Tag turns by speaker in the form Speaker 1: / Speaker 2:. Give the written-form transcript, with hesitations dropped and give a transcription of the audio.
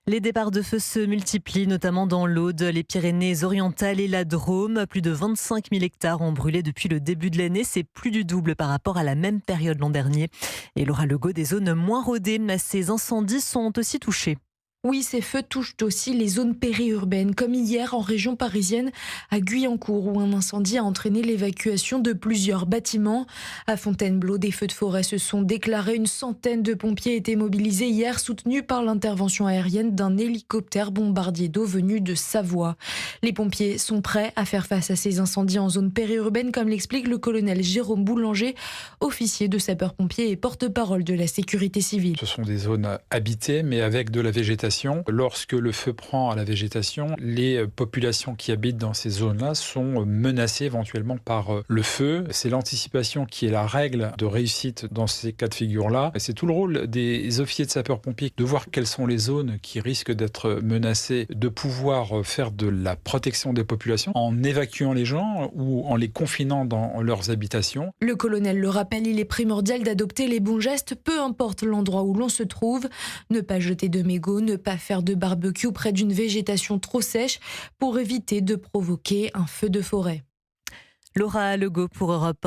Speaker 1: Les départs de feu se multiplient, notamment dans l'Aude, les Pyrénées-Orientales et la Drôme. Plus de 25 000 hectares ont brûlé depuis le début de l'année. C'est plus du double par rapport à la même période l'an dernier. Et Laura Legault, des zones moins rodées, mais ces incendies sont aussi touchés.
Speaker 2: Oui, ces feux touchent aussi les zones périurbaines, comme hier en région parisienne, à Guyancourt, où un incendie a entraîné l'évacuation de plusieurs bâtiments. À Fontainebleau, des feux de forêt se sont déclarés. Une centaine de pompiers étaient mobilisés hier, soutenus par l'intervention aérienne d'un hélicoptère bombardier d'eau venu de Savoie. Les pompiers sont prêts à faire face à ces incendies en zone périurbaine, comme l'explique le colonel Jérôme Boulanger, officier de sapeurs-pompiers et porte-parole de la sécurité civile.
Speaker 3: Ce sont des zones habitées, mais avec de la végétation. Lorsque le feu prend à la végétation, les populations qui habitent dans ces zones-là sont menacées éventuellement par le feu. C'est l'anticipation qui est la règle de réussite dans ces cas de figure-là. C'est tout le rôle des officiers de sapeurs-pompiers de voir quelles sont les zones qui risquent d'être menacées, de pouvoir faire de la protection des populations en évacuant les gens ou en les confinant dans leurs habitations.
Speaker 2: Le colonel le rappelle, il est primordial d'adopter les bons gestes, peu importe l'endroit où l'on se trouve. Ne pas jeter de mégots, ne pas faire de barbecue près d'une végétation trop sèche pour éviter de provoquer un feu de forêt.
Speaker 1: Laura Legault pour Europe 1.